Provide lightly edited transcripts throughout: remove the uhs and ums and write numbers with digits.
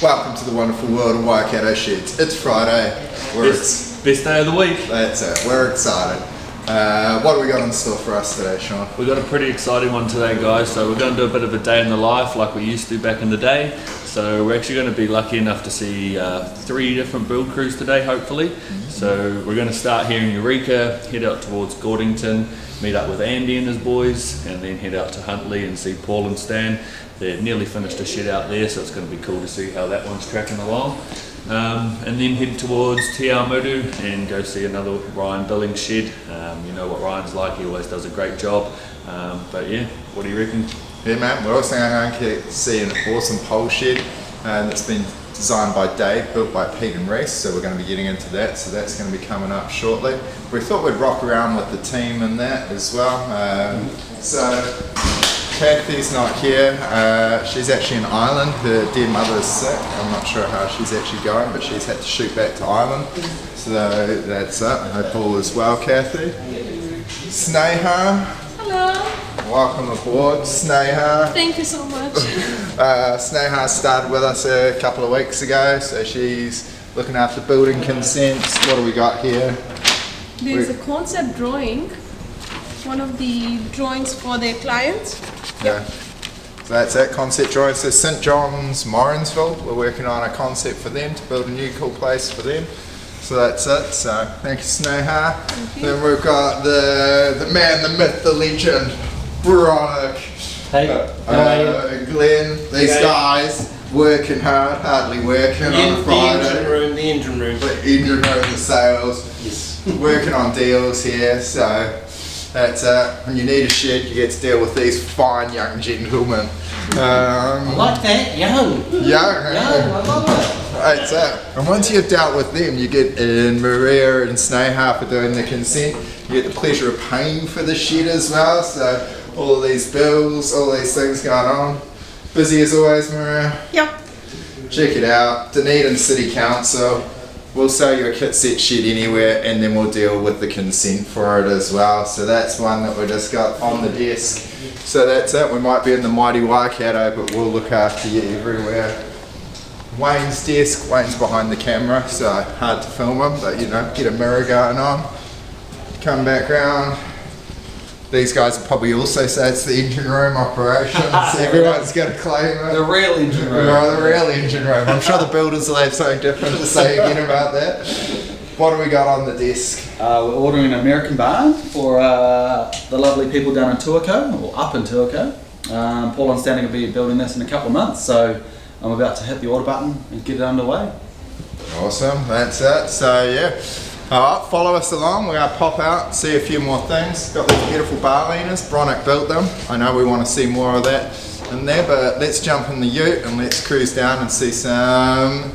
Welcome to the wonderful world of Waikato Sheds. It's Friday. Best day of the week. That's it. We're excited. What have we got in store for us today, Sean? We've got a pretty exciting one today, guys. So we're going to do a bit of a day in the life like we used to back in the day. So we're actually going to be lucky enough to see 3 different build crews today, hopefully. So we're going to start here in Eureka, head out towards Gordington, meet up with Andy and his boys, and then head out to Huntley and see Paul and Stan. They've nearly finished a shed out there, so it's going to be cool to see how that one's tracking along. And then head towards Te Awamutu and go see another Ryan Billings shed. You know what Ryan's like, he always does a great job. But yeah, what do you reckon? Yeah, man, we're also going to see an awesome pole shed that's been designed by Dave, built by Pete and Reese, so we're going to be getting into that, so that's going to be coming up shortly. We thought we'd rock around with the team and that as well. So Kathy's not here, she's actually in Ireland, her dear mother is sick. I'm not sure how she's actually going, but she's had to shoot back to Ireland, so that's it. I hope all is well, Kathy. Sneha. Hello. Welcome aboard, Sneha. Thank you so much. Sneha started with us a couple of weeks ago, so she's looking after building consents. What do we got here? There's a concept drawing, one of the drawings for their clients. Yeah. So that's that concept drawing. So St. John's, Morrinsville, we're working on a concept for them to build a new cool place for them. So that's it. So thank you, Sneha. Thank you. Then we've got the man, the myth, the legend, Veronica. Hey, Glenn, these guys working hard, hardly working on a Friday. The engine room. The engine room, the sales, Yes. working on deals here. So that's it. When you need a shed, you get to deal with these fine young gentlemen. I like that, young. Yeah, I love it. that's it. And once you've dealt with them, you get in Maria and Sneha for doing the consent. You get the pleasure of paying for the shed as well. So all of these bills, all these things going on. Busy as always, Maria. Yep. Check it out. Dunedin City Council. We'll sell you a kit set shed anywhere, and then we'll deal with the consent for it as well. So that's one that we just got on the desk. So that's it. We might be in the mighty Waikato, but we'll look after you everywhere. Wayne's desk. Wayne's behind the camera, so hard to film him, but you know, get a mirror going on. Come back round. These guys will probably also say it's the engine room operations. Everyone's going to claim it. The real engine room. The real engine room. I'm sure the builders will have something different to say again about that. What do we got on the desk? We're ordering an American barn for the lovely people down in Tuako, or up in Tuako. Paul and Stan will be building this in a couple of months, so I'm about to hit the order button and get it underway. Awesome, that's it. So yeah. Alright, follow us along. We're going to pop out, see a few more things. Got these beautiful bar leaners. Bronick built them. I know we want to see more of that in there, but let's jump in the ute and let's cruise down and see some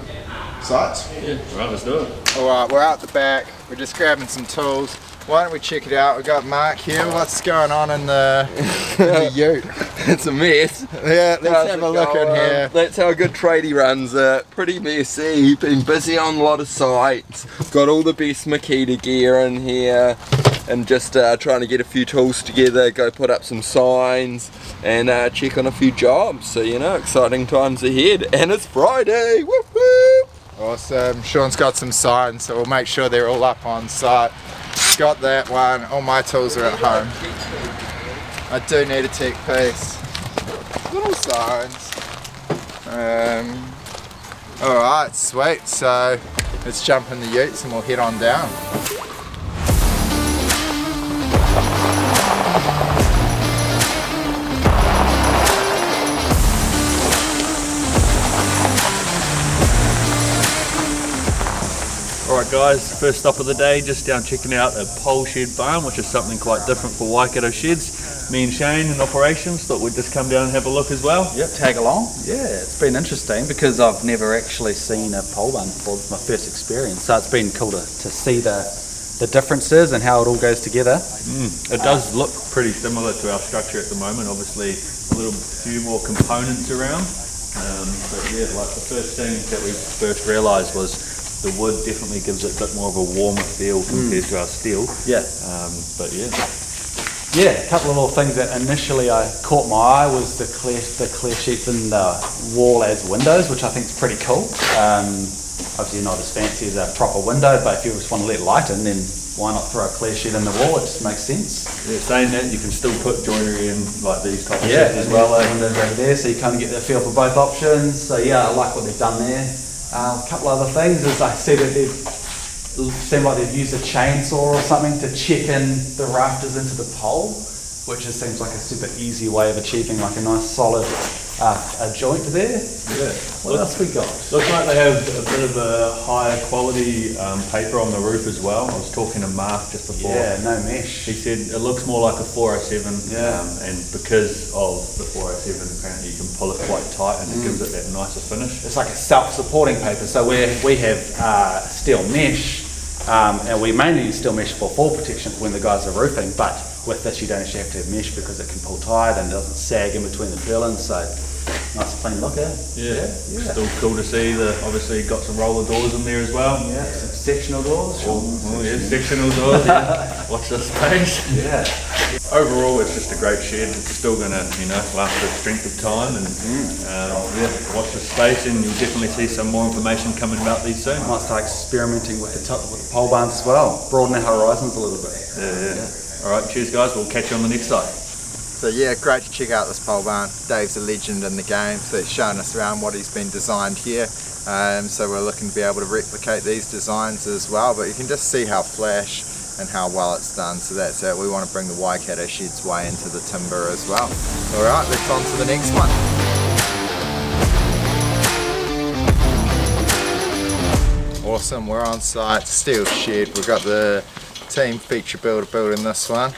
sites. Yeah, right, let's do it. Alright, we're out the back. We're just grabbing some tools. Why don't we check it out? We've got Mark here. What's going on in the ute? It's a mess. Yeah, let's have a look in here. That's how a good tradie runs it. Pretty messy. Been busy on a lot of sites. Got all the best Makita gear in here. And just trying to get a few tools together, go put up some signs and check on a few jobs. So, you know, exciting times ahead. And it's Friday. Whoop whoop. Awesome. Sean's got some signs, so we'll make sure they're all up on site. Got that one. All my tools are at home. I do need a tech piece. Little signs. Alright, sweet. So let's jump in the utes and we'll head on down. Alright guys, first stop of the day, just down checking out a pole shed barn, which is something quite different for Waikato Sheds. Me and Shane in operations thought we'd just come down and have a look as well. Yep, tag along. Yeah, it's been interesting because I've never actually seen a pole barn before. It's my first experience, so it's been cool to see the differences and how it all goes together. It does look pretty similar to our structure at the moment, obviously a few more components around. But yeah, like the first thing that we first realised was the wood definitely gives it a bit more of a warmer feel compared to our steel. Yeah. But yeah. Yeah, a couple of little things that initially I caught my eye was the clear sheets in the wall as windows, which I think is pretty cool. Obviously not as fancy as a proper window, but if you just want to let light in, then why not throw a clear sheet in the wall? It just makes sense. Yeah, saying that, you can still put joinery in like these type of Yeah, sheds as well, windows over there, so you kind of get the feel for both options. So yeah, I like what they've done there. A couple other things is I see that they've seemed like they've used a chainsaw or something to check in the rafters into the pole, which just seems like a super easy way of achieving like a nice solid a joint there. Yeah. What else we got? Looks like they have a bit of a higher quality paper on the roof as well. I was talking to Mark just before. Yeah, no mesh. He said it looks more like a 407, Yeah. And because of the 407, apparently you can pull it quite tight and it gives it that nicer finish. It's like a self-supporting paper. So we have steel mesh, and we mainly use steel mesh for fall protection when the guys are roofing. But with this, you don't actually have to have mesh because it can pull tight and doesn't sag in between the purlins. So nice clean look, eh? Yeah. Yeah. Still cool to see. Obviously got some roller doors in there as well. Yeah, some sectional doors. Oh yeah, sectional doors. Yeah. Watch this space. Yeah. Overall, it's just a great shed. It's still going to, last the strength of time. And watch the space, and you'll definitely see some more information coming about these soon. Might start experimenting with the pole barns as well. Broaden our horizons a little bit. Yeah. All right, cheers guys. We'll catch you on the next site. So yeah, great to check out this pole barn. Dave's a legend in the game, so he's showing us around what he's been designed here. So we're looking to be able to replicate these designs as well, but you can just see how flash and how well it's done. So that's it. We want to bring the Waikato Shed's way into the timber as well. All right, let's on to the next one. Awesome, we're on site, steel shed. We've got the team feature builder building this one.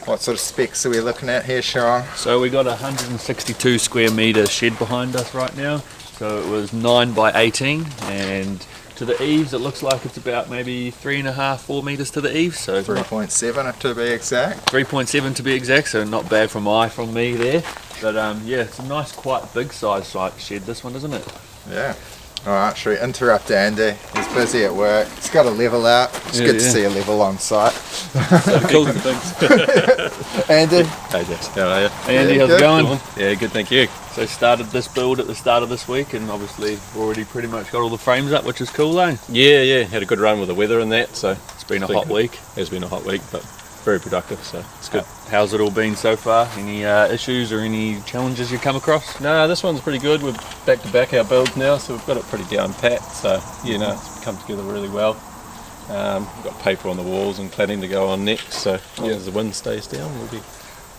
What sort of specs are we looking at here, Sharon? So we got a 162 square metre shed behind us right now. So it was 9 by 18, and to the eaves it looks like it's about maybe 3.5, 4 metres to the eaves. So 3.7 to be exact. 3.7 to be exact, so not bad from me there. But yeah, it's a nice, quite big size shed, this one, isn't it? Yeah. Alright, should we interrupt Andy? He's busy at work. He's got a level out. It's good to see a level on site. Cool things. Andy? Hey Jess, how are you? Hey Andy, Yeah, how's it good. going? Yeah, good, thank you. So started this build at the start of this week, and obviously already pretty much got all the frames up, which is cool, eh? Yeah, had a good run with the weather and that, so It's been a hot week. It's been a hot week, but very productive, so it's good. How's it all been so far? Any issues or any challenges you come across? No, this one's pretty good. We're back to back our builds now, so we've got it pretty down pat, so it's come together really well. We've got paper on the walls and cladding to go on next, so as the wind stays down, we'll be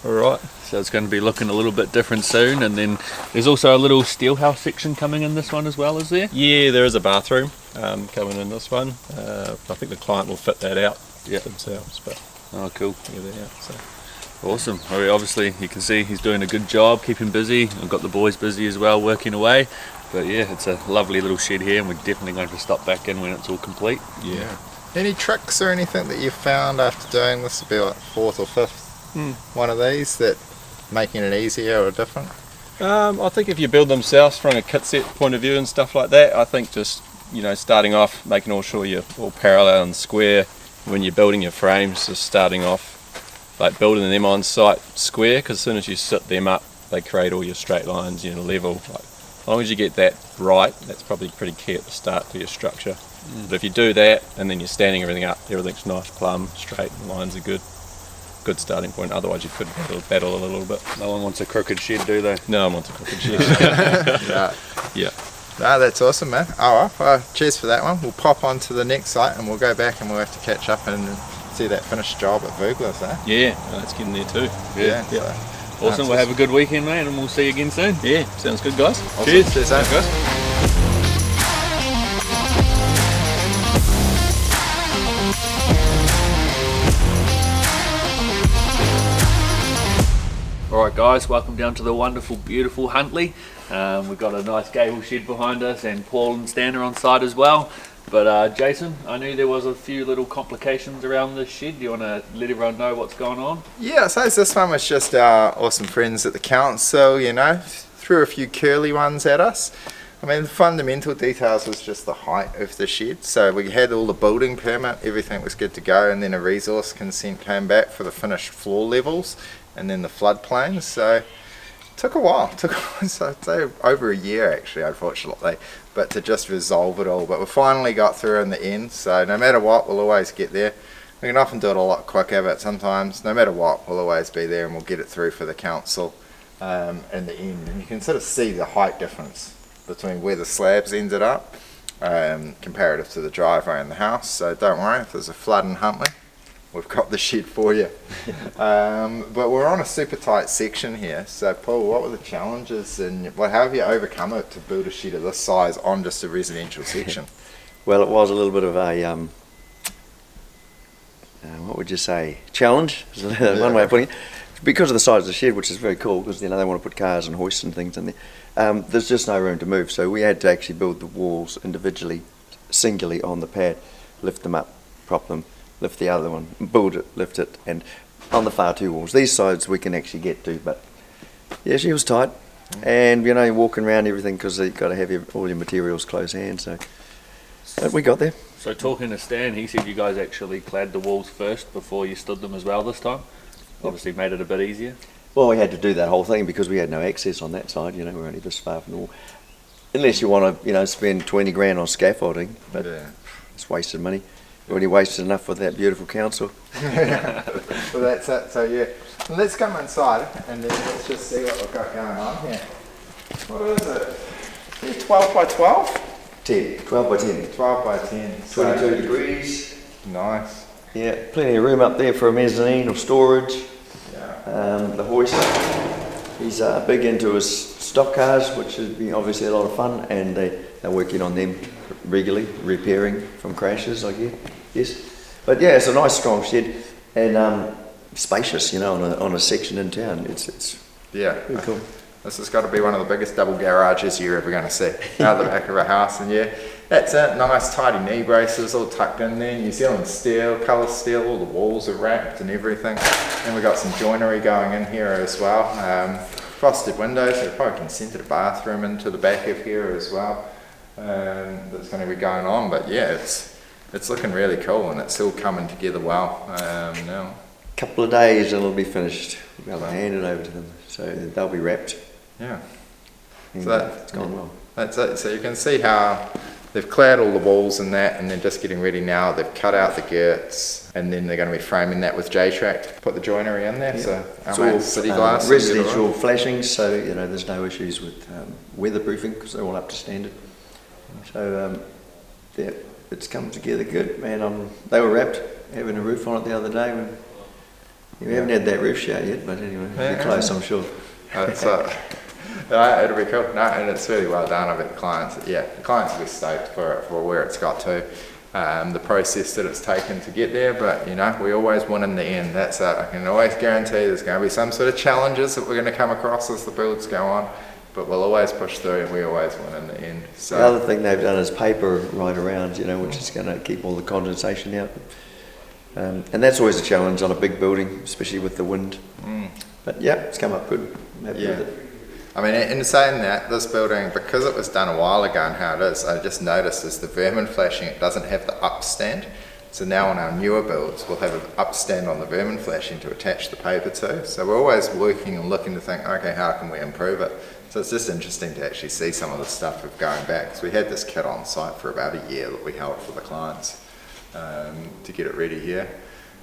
alright. So it's going to be looking a little bit different soon, and then there's also a little steel house section coming in this one as well, is there? Yeah, there is a bathroom coming in this one. I think the client will fit that out themselves, but Oh, cool. so. Awesome. Well, obviously, you can see he's doing a good job, keeping busy. I've got the boys busy as well, working away. But yeah, it's a lovely little shed here, and we're definitely going to stop back in when it's all complete. Yeah. Any tricks or anything that you found after doing this? Will be like fourth or fifth one of these that making it easier or different? I think if you build themselves from a kit set point of view and stuff like that, I think just starting off, making sure you're all parallel and square when you're building your frames, just starting off like building them on site square, because as soon as you sit them up they create all your straight lines, level. Like, as long as you get that right, that's probably pretty key at the start for your structure. But if you do that and then you're standing everything up, everything's nice, plumb, straight, the lines are good starting point. Otherwise you could battle a little bit. No one wants a crooked shed, do they? No one wants a crooked shed. Yeah. No, that's awesome, man. Alright, well, cheers for that one. We'll pop on to the next site and we'll go back and we'll have to catch up and see that finished job at Vugler's, eh? Yeah, that's getting there too. Yeah. Awesome. That's We'll have a good weekend, mate, and we'll see you again soon. Yeah, sounds good, guys. Awesome. Cheers. Cheers, eh? guys. Alright guys, welcome down to the wonderful, beautiful Huntly. We've got a nice gable shed behind us, and Paul and Stan are on site as well. But Jason, I knew there was a few little complications around this shed. Do you want to let everyone know what's going on? Yeah, I suppose this one was just our awesome friends at the council, threw a few curly ones at us. I mean, the fundamental details was just the height of the shed. So we had all the building permit, everything was good to go, and then a resource consent came back for the finished floor levels and then the floodplains. So took a while, so I'd say over a year actually, unfortunately, but to just resolve it all. But we finally got through in the end, so no matter what, we'll always get there. We can often do it a lot quicker, but sometimes, no matter what, we'll always be there and we'll get it through for the council in the end. And you can sort of see the height difference between where the slabs ended up comparative to the driveway and the house. So don't worry, if there's a flood in Huntly, we've got the shed for you. But we're on a super tight section here. So Paul, what were the challenges and how have you overcome it to build a shed of this size on just a residential section? Well, it was a little bit of a, what would you say, challenge, is one way of putting it. Because of the size of the shed, which is very cool, because they want to put cars and hoists and things in there, there's just no room to move. So we had to actually build the walls individually, singularly on the pad, lift them up, prop them, lift the other one, build it, lift it, and on the far two walls. These sides we can actually get to, but yeah, she was tight. And walking around everything, because you've got to have all your materials close hand, so but we got there. So talking to Stan, he said you guys actually clad the walls first before you stood them as well this time. Obviously made it a bit easier. Well, we had to do that whole thing because we had no access on that side. We're only this far from the wall. Unless you want to, spend 20 grand on scaffolding, but it's wasted money. We already wasted enough with that beautiful council. Well, that's it. So yeah, let's come inside and then let's just see what we've got going on here. What is it? 12 by 12? 10, 12 by 10. 12 by 10. 22 degrees. Nice. Yeah, plenty of room up there for a mezzanine or storage. Yeah. The hoist, he's big into his stock cars, which has been obviously a lot of fun, and they're working on them regularly, repairing from crashes, I guess. Yes, but yeah, it's a nice strong shed and spacious, on a section in town. It's pretty cool. This has got to be one of the biggest double garages you're ever going to see out the back of a house. And yeah, that's it. Nice tidy knee braces all tucked in there. New Zealand steel, colour steel. All the walls are wrapped and everything. And we've got some joinery going in here as well. Frosted windows. They've probably consented a bathroom into the back of here as well. That's going to be going on. But yeah, it's looking really cool and it's all coming together well now. Couple of days and it'll be finished. We'll hand it over to them, so they'll be wrapped. Yeah. So it's gone well. That's it. So you can see how they've clad all the walls and that, and they're just getting ready now. They've cut out the girts, and then they're going to be framing that with J-Track to put the joinery in there. Yeah. So it's all city glass, residential flashings, so there's no issues with weatherproofing because they're all up to standard. So yeah, it's come together good, man. They were wrapped, having a roof on it the other day. We haven't had that roof shout yet, but anyway, we're close, I'm sure. It'll be cool. No, and it's really well done. I bet the clients will be stoked for where it's got to. The process that it's taken to get there, but we always win in the end. That's it. I can always guarantee there's going to be some sort of challenges that we're going to come across as the builds go on, but we'll always push through and we always win in the end. So the other thing they've done is paper right around, which is going to keep all the condensation out. And that's always a challenge on a big building, especially with the wind. But yeah, it's come up good. I'm happy with it. I mean, in saying that, this building, because it was done a while ago and how it is, I just noticed is the vermin flashing, it doesn't have the upstand. So now on our newer builds, we'll have an upstand on the vermin flashing to attach the paper to. So we're always working and looking to think, okay, how can we improve it? So it's just interesting to actually see some of the stuff of going back. So we had this kit on site for about a year that we held for the clients to get it ready here.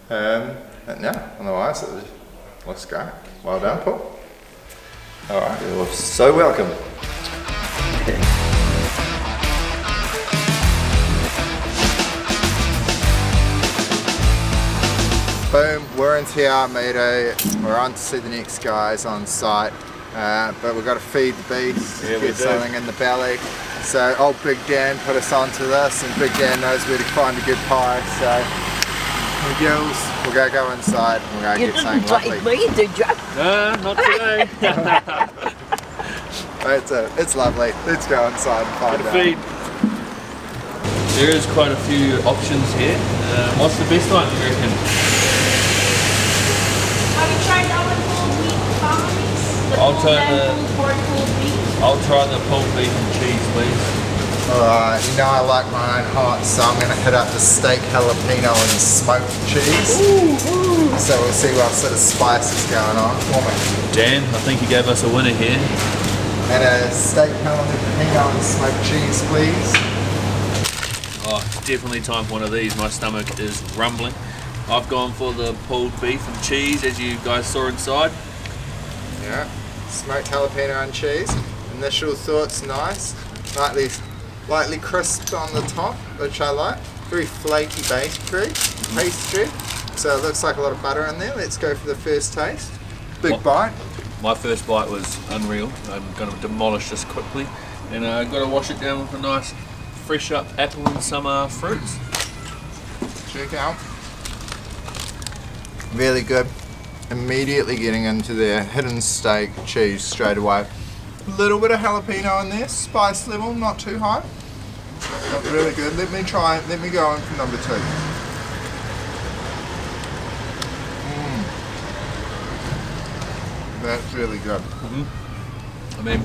And yeah, otherwise it looks great. Well done, Paul. All right. You're so welcome. Boom, we're into our meeting. We're on to see the next guys on site. But we've got to feed the beast, get something in the belly. So old Big Dan put us onto this, and Big Dan knows where to find a good pie. So the girls, we'll go inside and we'll go get something lovely. Me, did you? No, not today. It's lovely. Let's go inside and find out. Feed. There is quite a few options here. What's the best one, you reckon? Have you tried our cold meat families? I'll try the cold meat. I'll try the pulled beef and cheese, please. Alright, you know I like mine hot, so I'm going to hit up the steak jalapeno and smoked cheese. So we'll see what sort of spice is going on for me. Dan, I think you gave us a winner here. And a steak jalapeno and smoked cheese, please. Oh, it's definitely time for one of these. My stomach is rumbling. I've gone for the pulled beef and cheese, as you guys saw inside. Yeah, smoked jalapeno and cheese. Initial thoughts, nice. Lightly crisp on the top, which I like. Very flaky pastry. So it looks like a lot of butter in there. Let's go for the first taste. Big bite. My first bite was unreal. I'm going to demolish this quickly. And I've got to wash it down with a nice fresh up apple and some fruits. Check out. Really good. Immediately getting into their hidden steak cheese straight away. A little bit of jalapeno in there, spice level not too high. But really good. Let me go in for number 2. That's really good. I mean,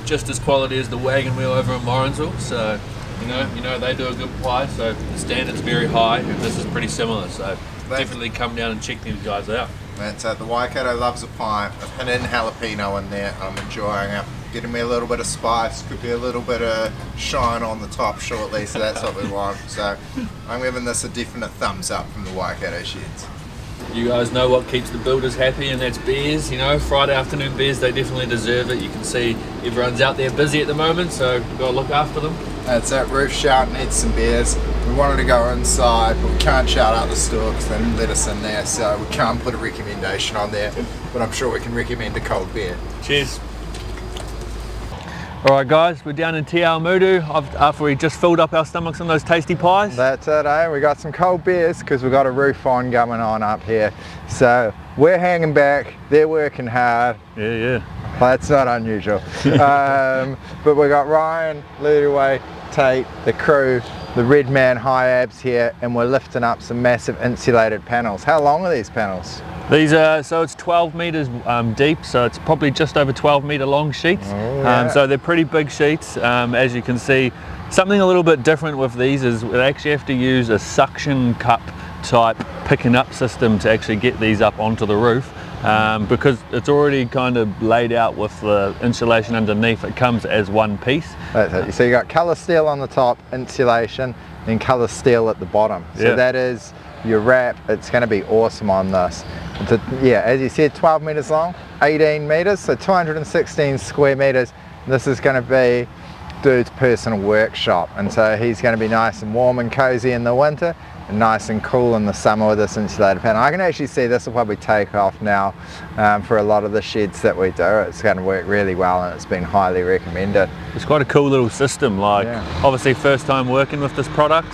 just as quality as the wagon wheel over in Morrinsville. So, you know they do a good pie. So the standard's very high, and this is pretty similar. So definitely come down and check these guys out. That's it. The Waikato loves a pie. I've hit in jalapeno in there. I'm enjoying it. Getting me a little bit of spice. Could be a little bit of shine on the top shortly, so that's what we want. So I'm giving this a definite thumbs up from the Waikato Sheds. You guys know what keeps the builders happy, and that's beers. You know, Friday afternoon beers, they definitely deserve it. You can see everyone's out there busy at the moment, so we've got to look after them. That's it. Roof shout, needs some beers. We wanted to go inside, but we can't shout out the store because they didn't let us in there, so we can't put a recommendation on there. But I'm sure we can recommend a cold beer. Cheers. Alright guys, we're down in Te Awamutu after we just filled up our stomachs on those tasty pies. That's it, eh? We got some cold beers because we got a roof on going on up here. So we're hanging back, they're working hard. Yeah. Well, that's not unusual. But we got Ryan, Ludway, Tate, the crew, the Red Man High Abs here, and we're lifting up some massive insulated panels. How long are these panels? These are, so it's 12 metres deep, so it's probably just over 12 metre long sheets. So they're pretty big sheets, as you can see. Something a little bit different with these is we actually have to use a suction cup type picking up system to actually get these up onto the roof. Because it's already kind of laid out with the insulation underneath. It comes as one piece. That's it. So you got colour steel on the top, insulation, and colour steel at the bottom. So that is your wrap. It's going to be awesome on this. Yeah, as you said, 12 metres long, 18 metres, so 216 square metres. This is going to be dude's personal workshop, and so he's going to be nice and warm and cozy in the winter and nice and cool in the summer with this insulated panel. I can actually see this will probably take off now for a lot of the sheds that we do. It's going to work really well, and it's been highly recommended. It's quite a cool little system, like obviously first time working with this product.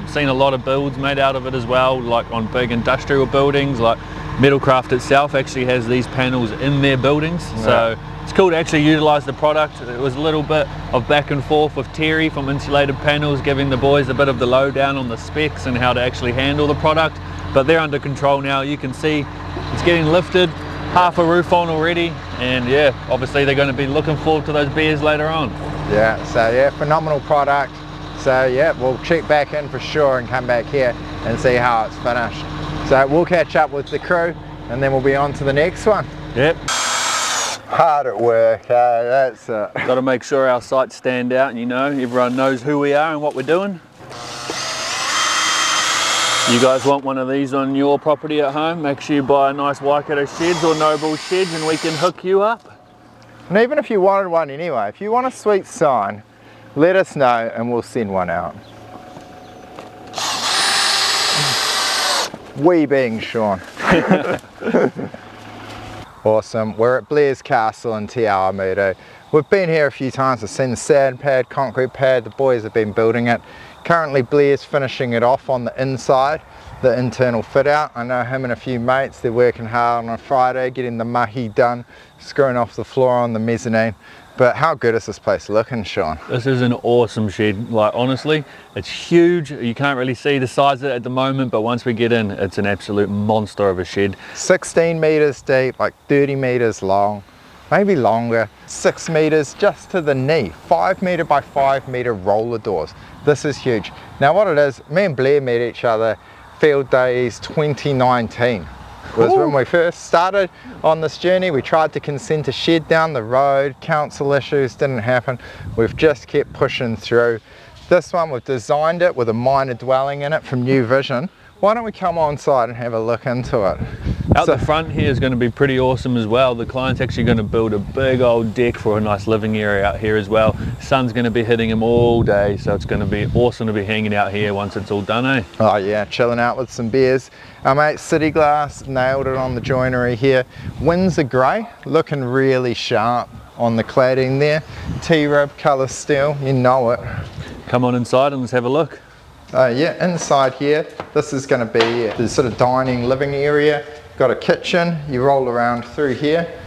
Seen a lot of builds made out of it as well, like on big industrial buildings. Like Metalcraft itself actually has these panels in their buildings, so it's cool to actually utilise the product. It was a little bit of back and forth with Terry from Insulated Panels, giving the boys a bit of the lowdown on the specs and how to actually handle the product, but they're under control now. You can see it's getting lifted, half a roof on already, and yeah, obviously they're going to be looking forward to those beers later on. Yeah, so yeah, phenomenal product. So yeah, we'll check back in for sure and come back here and see how it's finished. So we'll catch up with the crew and then we'll be on to the next one. Yep. Hard at work, that's it. Got to make sure our sites stand out, and everyone knows who we are and what we're doing. You guys want one of these on your property at home? Make sure you buy a nice Waikato Sheds or Noble Sheds and we can hook you up. And even if you wanted one anyway, if you want a sweet sign, let us know and we'll send one out. We being Sean. Awesome. We're at Blair's Castle in Te Awamutu. We've been here a few times. I've seen the sand pad, concrete pad. The boys have been building it. Currently Blair's finishing it off on the inside, the internal fit out. I know him and a few mates, they're working hard on a Friday, getting the mahi done, screwing off the floor on the mezzanine. But how good is this place looking, Sean? This is an awesome shed. Like honestly, it's huge. You can't really see the size of it at the moment, but once we get in, it's an absolute monster of a shed. 16 metres deep, like 30 metres long. maybe longer, 6 meters just to the knee, 5 meter by 5 meter roller doors. This is huge. Now what it is, me and Blair met each other field days 2019. Was when we first started on this journey. We tried to consent a shed down the road, council issues didn't happen. We've just kept pushing through. This one, we've designed it with a minor dwelling in it from New Vision. Why don't we come on site and have a look into it? Out the front here is going to be pretty awesome as well. The client's actually going to build a big old deck for a nice living area out here as well. Sun's going to be hitting him all day, so it's going to be awesome to be hanging out here once it's all done, eh? Oh yeah, chilling out with some beers. Our mate City Glass nailed it on the joinery here. Windsor grey, looking really sharp on the cladding there. T-rib colour steel, you know it. Come on inside and let's have a look. Yeah, inside here, this is going to be the sort of dining living area. Got a kitchen, you roll around through here.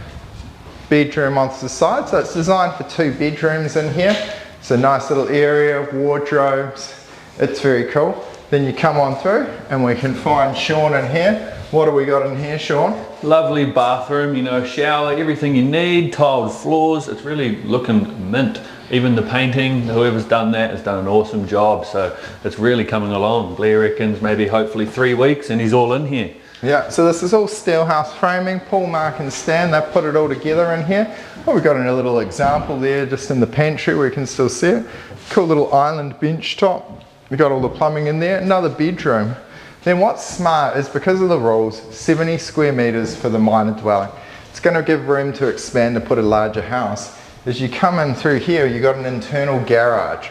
Bedroom on the side, so it's designed for 2 bedrooms in here. It's a nice little area, wardrobes, it's very cool. Then you come on through and we can find Sean in here. What do we got in here, Sean? Lovely bathroom, you know, shower, everything you need, tiled floors. It's really looking mint. Even the painting, whoever's done that has done an awesome job, so it's really coming along. Blair reckons maybe hopefully 3 weeks and he's all in here. Yeah, so this is all steelhouse framing, Paul, Mark and Stan, they've put it all together in here. Oh, we've got a little example there just in the pantry where you can still see it. Cool little island bench top. We've got all the plumbing in there, another bedroom. Then what's smart is because of the rules, 70 square meters for the minor dwelling. It's going to give room to expand and put a larger house. As you come in through here, you've got an internal garage.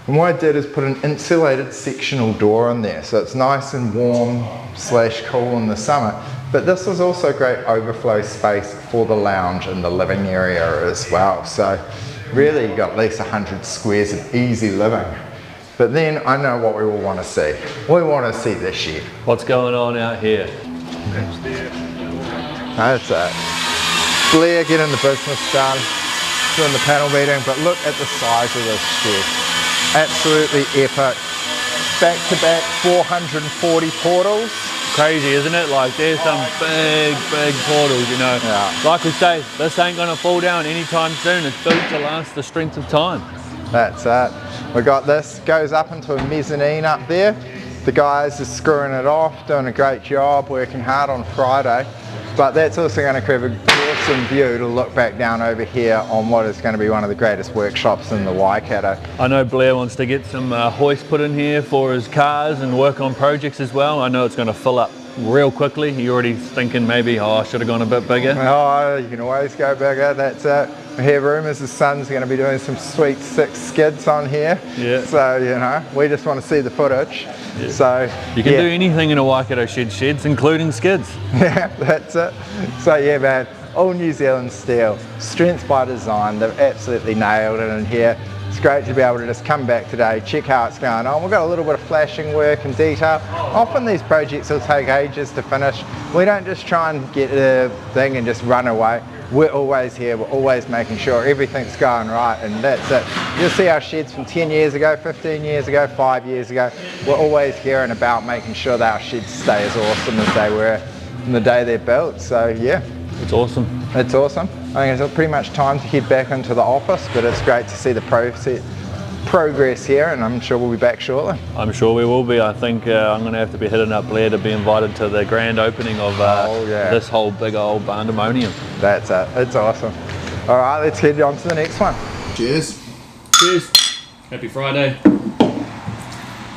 And what I did is put an insulated sectional door in there, so it's nice and warm / cool in the summer. But this was also great overflow space for the lounge and the living area as well. So really you got at least 100 squares of easy living. But then I know what we all want to see. We want to see this shed. What's going on out here? That's it. Blair getting the business done, doing the panel meeting, but look at the size of this shed. Absolutely epic. Back to back 440 portals. Crazy, isn't it? Like there's some big portals, you know. Yeah. Like we say, this ain't gonna fall down anytime soon. It's built to last the strength of time. That's it. We got this, goes up into a mezzanine up there. The guys are screwing it off, doing a great job, working hard on Friday. But that's also going to create an awesome view to look back down over here on what is going to be one of the greatest workshops in the Waikato. I know Blair wants to get some hoist put in here for his cars and work on projects as well. I know it's going to fill up real quickly. You're already thinking maybe, oh, I should have gone a bit bigger. Oh, you can always go bigger, that's it. I hear rumours the son's going to be doing some sweet 6 skids on here. Yeah. So, you know, we just want to see the footage. Yeah. So you can do anything in a Waikato sheds, including skids. Yeah, that's it. So yeah, man, all New Zealand steel, strength by design. They've absolutely nailed it in here. It's great to be able to just come back today, check how it's going on. We've got a little bit of flashing work and detail. Often these projects will take ages to finish. We don't just try and get a thing and just run away. We're always here, we're always making sure everything's going right, and that's it. You'll see our sheds from 10 years ago, 15 years ago, 5 years ago. We're always here and about making sure that our sheds stay as awesome as they were from the day they're built. So yeah. It's awesome. It's awesome. I think it's pretty much time to head back into the office, but it's great to see the progress here, and I'm sure we'll be back shortly. I'm sure we will be. I think I'm going to have to be hitting up Blair to be invited to the grand opening of this whole big old pandemonium. That's it. It's awesome. All right, let's head on to the next one. Cheers. Cheers. Happy Friday.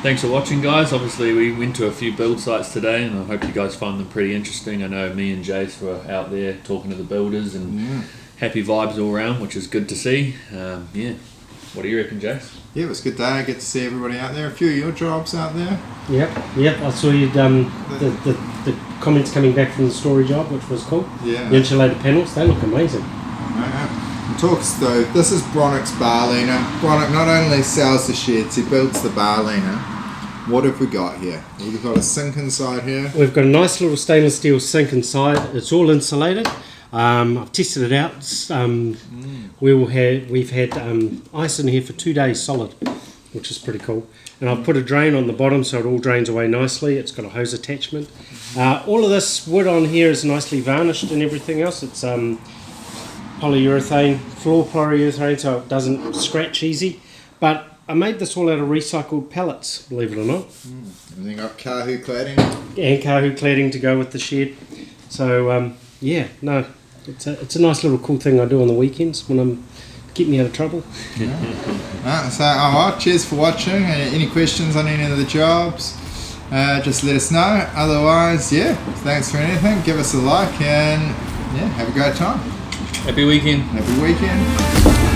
Thanks for watching, guys. Obviously we went to a few build sites today and I hope you guys find them pretty interesting. I know me and Jace were out there talking to the builders and happy vibes all around, which is good to see. Yeah. What do you reckon, Jace? Yeah, it was a good day. I get to see everybody out there. A few of your jobs out there. Yep. I saw you the comments coming back from the story job, which was cool. Yeah. The insulated panels, they look amazing. Talks though, this is Bronick's bar leaner. Bronick not only sells the sheds, he builds the bar leaner. What have we got here? We've got a sink inside here. We've got a nice little stainless steel sink inside. It's all insulated. I've tested it out. We've had ice in here for 2 days solid, which is pretty cool. And I've put a drain on the bottom so it all drains away nicely. It's got a hose attachment. All of this wood on here is nicely varnished and everything else. It's polyurethane, floor polyurethane, so it doesn't scratch easy. But I made this all out of recycled pellets, believe it or not. Everything got Kahu cladding. And Kahu cladding to go with the shed. So yeah, no, it's a nice little cool thing I do on the weekends when I'm keep me out of trouble. Cheers for watching. Any questions on any of the jobs, just let us know. Otherwise, yeah, thanks for anything. Give us a like and yeah, have a great time. Happy weekend. Happy weekend.